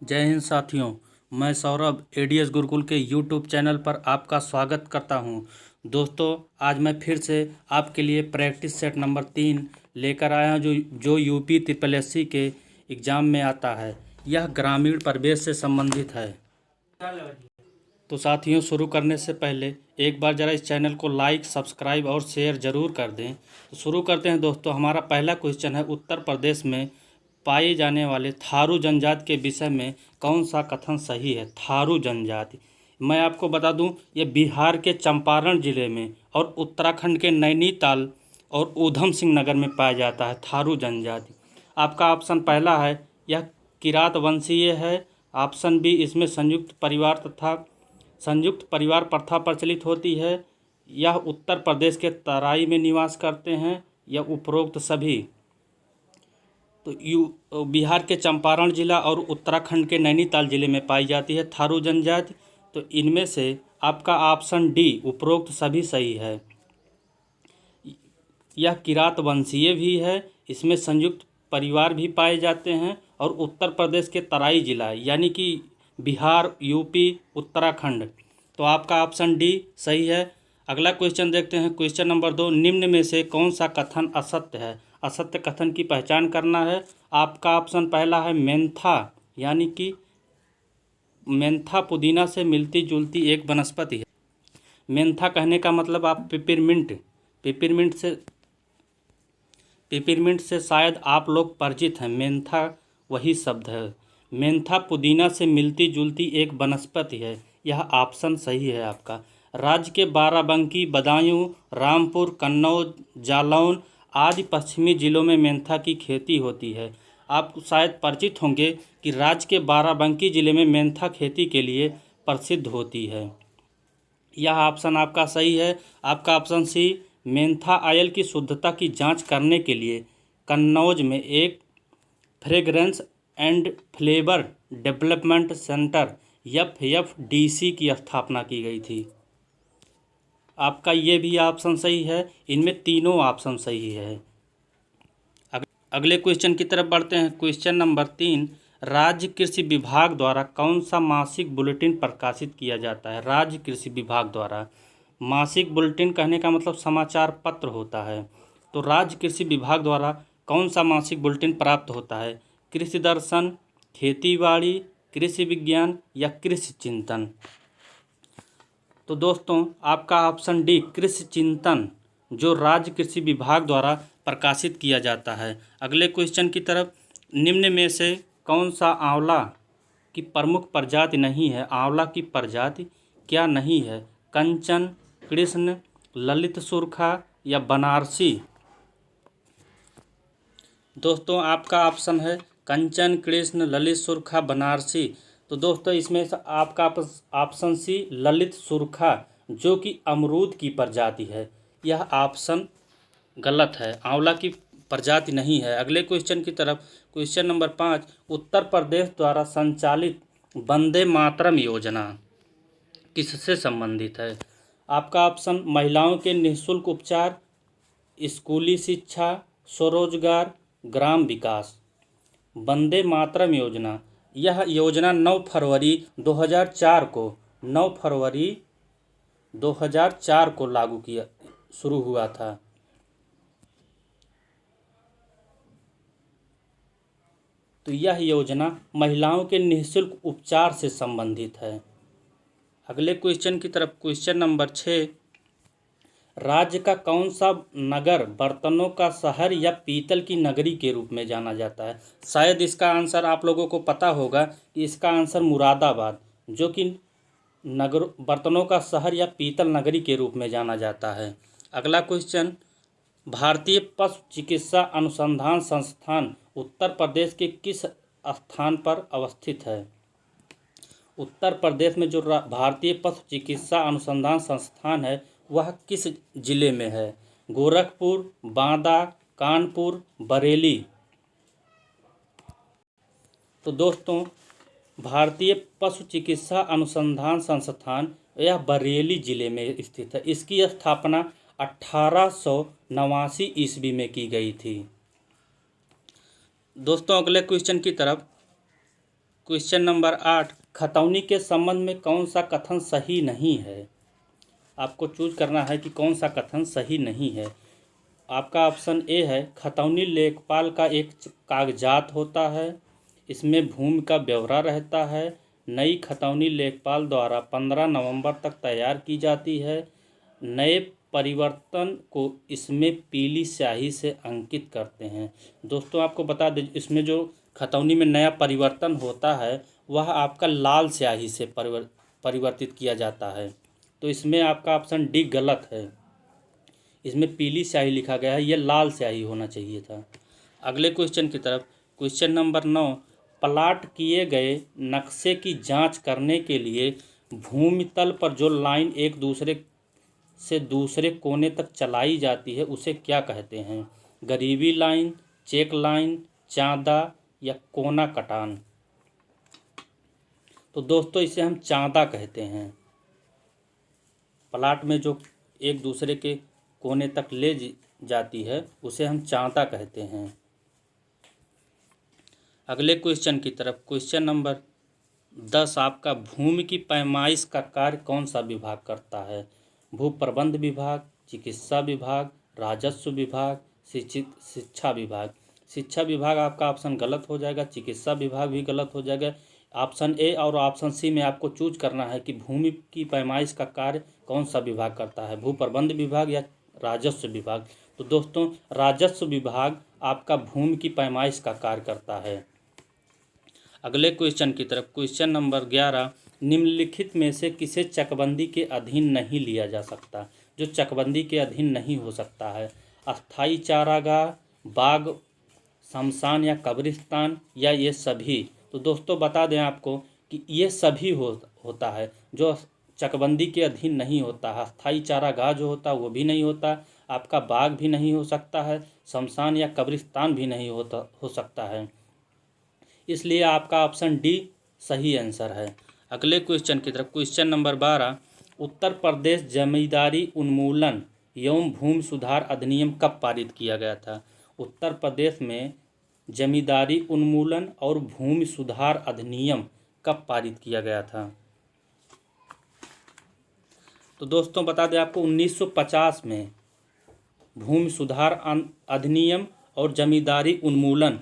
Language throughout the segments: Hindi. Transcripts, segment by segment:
जय हिंद साथियों। मैं सौरभ एडीएस गुरुकुल के यूट्यूब चैनल पर आपका स्वागत करता हूं। दोस्तों, आज मैं फिर से आपके लिए प्रैक्टिस सेट नंबर 3 लेकर आया हूं जो यूपी ट्रिपल एससी के एग्ज़ाम में आता है। यह ग्रामीण परिवेश से संबंधित है। तो साथियों, शुरू करने से पहले एक बार ज़रा इस चैनल को लाइक, सब्सक्राइब और शेयर ज़रूर कर दें। तो शुरू करते हैं दोस्तों। हमारा पहला क्वेश्चन है, उत्तर प्रदेश में पाए जाने वाले थारू जनजाति के विषय में कौन सा कथन सही है। थारू जनजाति, मैं आपको बता दूं, ये बिहार के चंपारण जिले में और उत्तराखंड के नैनीताल और ऊधम सिंह नगर में पाया जाता है थारू जनजाति। आपका ऑप्शन पहला है, यह किरात वंशीय है। ऑप्शन बी, इसमें संयुक्त परिवार प्रथा प्रचलित होती है। यह उत्तर प्रदेश के तराई में निवास करते हैं। यह उपरोक्त सभी। तो बिहार के चंपारण जिला और उत्तराखंड के नैनीताल जिले में पाई जाती है थारू जनजाति। तो इनमें से आपका ऑप्शन डी, उपरोक्त सभी सही है। यह किरात वंशीय भी है, इसमें संयुक्त परिवार भी पाए जाते हैं और उत्तर प्रदेश के तराई जिला यानी कि बिहार, यूपी, उत्तराखंड। तो आपका ऑप्शन डी सही है। अगला क्वेश्चन देखते हैं। क्वेश्चन नंबर 2, निम्न में से कौन सा कथन असत्य है। असत्य कथन की पहचान करना है। आपका ऑप्शन पहला है, मेंथा यानी कि मेंथा पुदीना से मिलती जुलती एक वनस्पति है। मेंथा कहने का मतलब आप पिपरमिंट से शायद आप लोग परिचित हैं। मेंथा वही शब्द है। मेंथा पुदीना से मिलती जुलती एक वनस्पति है। यह ऑप्शन सही है आपका। राज्य के बाराबंकी, बदायूं, रामपुर, कन्नौज, जालौन आदि पश्चिमी जिलों में मेंथा की खेती होती है। आप शायद परिचित होंगे कि राज्य के बाराबंकी जिले में मेंथा खेती के लिए प्रसिद्ध होती है। यह ऑप्शन आपका सही है। आपका ऑप्शन सी, मेंथा ऑयल की शुद्धता की जांच करने के लिए कन्नौज में एक fragrance and flavour development centre FFDC की स्थापना की गई थी। आपका ये भी ऑप्शन सही है। इनमें तीनों ऑप्शन सही है। अगले क्वेश्चन की तरफ बढ़ते हैं। क्वेश्चन नंबर 3, राज्य कृषि विभाग द्वारा कौन सा मासिक बुलेटिन प्रकाशित किया जाता है। राज्य कृषि विभाग द्वारा, मासिक बुलेटिन कहने का मतलब समाचार पत्र होता है। तो राज्य कृषि विभाग द्वारा कौन सा मासिक बुलेटिन प्राप्त होता है। कृषि दर्शन, खेतीबाड़ी, कृषि विज्ञान या कृषि चिंतन। तो दोस्तों, आपका ऑप्शन डी, कृषि चिंतन, जो राज्य कृषि विभाग द्वारा प्रकाशित किया जाता है। अगले क्वेश्चन की तरफ, निम्न में से कौन सा आंवला की प्रमुख प्रजाति नहीं है। आंवला की प्रजाति क्या नहीं है। कंचन, कृष्ण, ललित सुरखा या बनारसी। दोस्तों, आपका ऑप्शन है कंचन, कृष्ण, ललित सुरखा, बनारसी। तो दोस्तों, इसमें से आपका ऑप्शन सी, ललित सुरखा, जो कि अमरूद की प्रजाति है। यह ऑप्शन गलत है, आंवला की प्रजाति नहीं है। अगले क्वेश्चन की तरफ, क्वेश्चन नंबर 5, उत्तर प्रदेश द्वारा संचालित वंदे मातरम योजना किससे संबंधित है। आपका ऑप्शन, महिलाओं के निःशुल्क उपचार, स्कूली शिक्षा, स्वरोजगार, ग्राम विकास। वंदे मातरम योजना, यह योजना 9 फरवरी 2004 को शुरू हुआ था। तो यह योजना महिलाओं के निःशुल्क उपचार से संबंधित है। अगले क्वेश्चन की तरफ, क्वेश्चन नंबर 6, राज्य का कौन सा नगर बर्तनों का शहर या पीतल की नगरी के रूप में जाना जाता है। शायद इसका आंसर आप लोगों को पता होगा कि इसका आंसर मुरादाबाद, जो कि नगर बर्तनों का शहर या पीतल नगरी के रूप में जाना जाता है। अगला क्वेश्चन, भारतीय पशु चिकित्सा अनुसंधान संस्थान उत्तर प्रदेश के किस स्थान पर अवस्थित है। उत्तर प्रदेश में जो भारतीय पशु चिकित्सा अनुसंधान संस्थान है, वह किस जिले में है। गोरखपुर, बांदा, कानपुर, बरेली। तो दोस्तों, भारतीय पशु चिकित्सा अनुसंधान संस्थान यह बरेली जिले में स्थित है। इसकी स्थापना 1889 ईस्वी में की गई थी। दोस्तों, अगले क्वेश्चन की तरफ, क्वेश्चन नंबर 8, खतौनी के संबंध में कौन सा कथन सही नहीं है। आपको चूज करना है कि कौन सा कथन सही नहीं है। आपका ऑप्शन ए है, खतौनी लेखपाल का एक कागजात होता है, इसमें भूमि का ब्यौरा रहता है, नई खतौनी लेखपाल द्वारा 15 नवंबर तक तैयार की जाती है, नए परिवर्तन को इसमें पीली स्याही से अंकित करते हैं। दोस्तों आपको बता दें, इसमें जो खतौनी में नया परिवर्तन होता है वह आपका लाल स्याही से परिवर्तित किया जाता है। तो इसमें आपका ऑप्शन डी गलत है, इसमें पीली स्याही लिखा गया है, यह लाल स्याही होना चाहिए था। अगले क्वेश्चन की तरफ, क्वेश्चन नंबर 9, प्लाट किए गए नक्शे की जांच करने के लिए भूमि तल पर जो लाइन एक दूसरे से दूसरे कोने तक चलाई जाती है उसे क्या कहते हैं। गरीबी लाइन, चेक लाइन, चांदा या कोना कटान। तो दोस्तों इसे हम चांदा कहते हैं। प्लाट में जो एक दूसरे के कोने तक ले जाती है उसे हम चांदा कहते हैं। अगले क्वेश्चन की तरफ, क्वेश्चन नंबर 10, आपका भूमि की पैमाइश का कार्य कौन सा विभाग करता है। भू प्रबंध विभाग, चिकित्सा विभाग, राजस्व विभाग, शिक्षा विभाग। शिक्षा विभाग आपका ऑप्शन गलत हो जाएगा, चिकित्सा विभाग भी गलत हो जाएगा। ऑप्शन ए और ऑप्शन सी में आपको चूज करना है कि भूमि की पैमाइश का कार्य कौन सा विभाग करता है, भू प्रबंध विभाग या राजस्व विभाग। तो दोस्तों राजस्व विभाग आपका भूमि की पैमाइश का कार्य करता है। अगले क्वेश्चन की तरफ, क्वेश्चन नंबर 11, निम्नलिखित में से किसे चकबंदी के अधीन नहीं लिया जा सकता। जो चकबंदी के अधीन नहीं हो सकता है, अस्थाई चारागाह, बाग, शमशान या कब्रिस्तान या ये सभी। तो दोस्तों बता दें आपको कि ये सभी होता है जो चकबंदी के अधीन नहीं होता है। अस्थाई चारागाह जो होता है वो भी नहीं होता, आपका बाग भी नहीं हो सकता है, शमशान या कब्रिस्तान भी नहीं हो सकता है। इसलिए आपका ऑप्शन डी सही आंसर है। अगले क्वेश्चन की तरफ, क्वेश्चन नंबर 12, उत्तर प्रदेश जमींदारी उन्मूलन एवं भूमि सुधार अधिनियम कब पारित किया गया था। उत्तर प्रदेश में जमींदारी उन्मूलन और भूमि सुधार अधिनियम कब पारित किया गया था। तो दोस्तों बता दें आपको 1950 में भूमि सुधार अधिनियम और जमींदारी उन्मूलन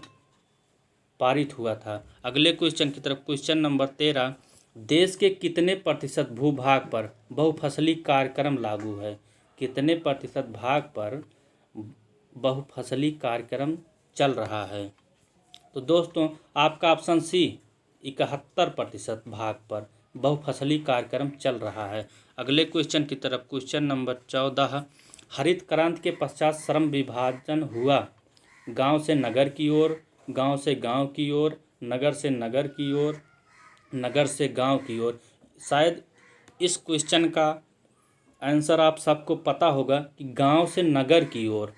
पारित हुआ था। अगले क्वेश्चन की तरफ, क्वेश्चन नंबर 13, देश के कितने प्रतिशत भूभाग पर बहुफसली कार्यक्रम लागू है। कितने प्रतिशत भाग पर बहुफसली कार्यक्रम चल रहा है। तो दोस्तों आपका ऑप्शन सी 71% भाग पर बहुफसली कार्यक्रम चल रहा है। अगले क्वेश्चन की तरफ, क्वेश्चन नंबर 14, हरित क्रांति के पश्चात श्रम विभाजन हुआ। गांव से नगर की ओर, गांव से गांव की ओर, नगर से नगर की ओर, नगर से गांव की ओर। शायद इस क्वेश्चन का आंसर आप सबको पता होगा कि गांव से नगर की ओर,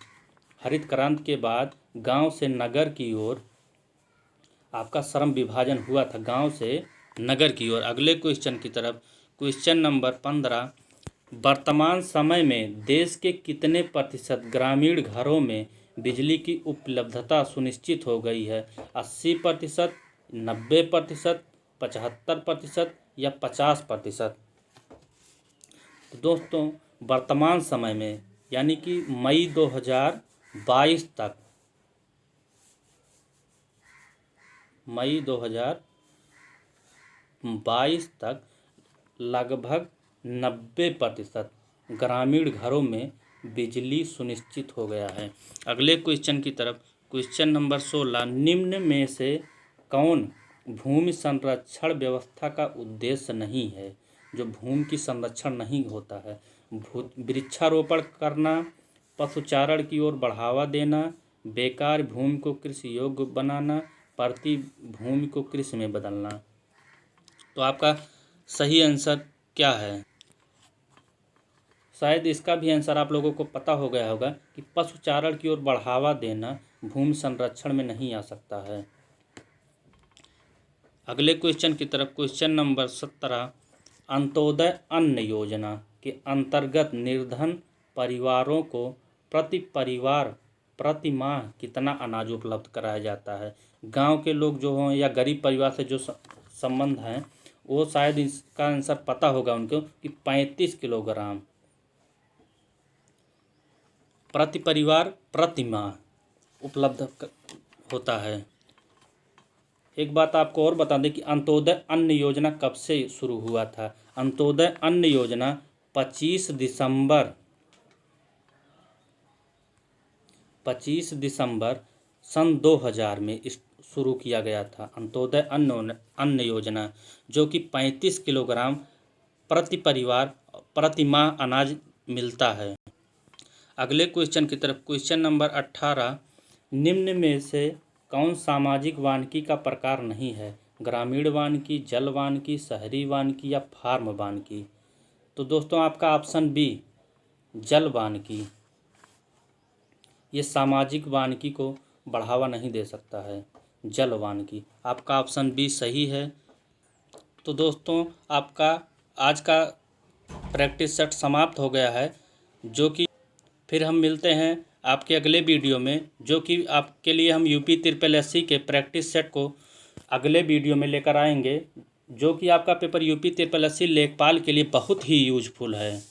हरित क्रांति के बाद गांव से नगर की ओर आपका श्रम विभाजन हुआ था, गांव से नगर की ओर। अगले क्वेश्चन की तरफ, क्वेश्चन नंबर 15, वर्तमान समय में देश के कितने प्रतिशत ग्रामीण घरों में बिजली की उपलब्धता सुनिश्चित हो गई है। 80%, 90%, 75% या 50%। तो दोस्तों वर्तमान समय में यानी कि मई 2022 तक, मई 2022 तक लगभग 90% ग्रामीण घरों में बिजली सुनिश्चित हो गया है। अगले क्वेश्चन की तरफ, क्वेश्चन नंबर 16, निम्न में से कौन भूमि संरक्षण व्यवस्था का उद्देश्य नहीं है। जो भूमि की संरक्षण नहीं होता है, वृक्षारोपण करना, पशुचारण की ओर बढ़ावा देना, बेकार भूमि को कृषि योग्य बनाना, पड़ती भूमि को कृषि में बदलना। तो आपका सही आंसर क्या है। शायद इसका भी आंसर आप लोगों को पता हो गया होगा कि पशुचारण की ओर बढ़ावा देना भूमि संरक्षण में नहीं आ सकता है। अगले क्वेश्चन की तरफ, क्वेश्चन नंबर 17, अंत्योदय अन्न योजना के अंतर्गत निर्धन परिवारों को प्रति परिवार प्रति माह कितना अनाज उपलब्ध कराया जाता है। गांव के लोग जो हों या गरीब परिवार से जो संबंध हैं वो शायद इसका आंसर पता होगा उनको कि 35 किलोग्राम प्रति परिवार प्रति माह उपलब्ध होता है। एक बात आपको और बता दें कि अंत्योदय अन्न योजना कब से शुरू हुआ था। अंत्योदय अन्न योजना 25 दिसंबर सन 2000 में शुरू किया गया था। अंत्योदय अन्न योजना जो कि 35 किलोग्राम प्रति परिवार प्रति माह अनाज मिलता है। अगले क्वेश्चन की तरफ, क्वेश्चन नंबर 18, निम्न में से कौन सामाजिक वानिकी का प्रकार नहीं है। ग्रामीण वानिकी, जल वानिकी, शहरी वानिकी या फार्म वानिकी। तो दोस्तों आपका ऑप्शन बी जल वानिकी, ये सामाजिक वानिकी को बढ़ावा नहीं दे सकता है। जल वानिकी, आपका ऑप्शन बी सही है। तो दोस्तों आपका आज का प्रैक्टिस सेट समाप्त हो गया है, जो कि फिर हम मिलते हैं आपके अगले वीडियो में, जो कि आपके लिए हम यूपी SSSC के प्रैक्टिस सेट को अगले वीडियो में लेकर आएंगे, जो कि आपका पेपर यूपी SSSC लेखपाल के लिए बहुत ही यूजफुल है।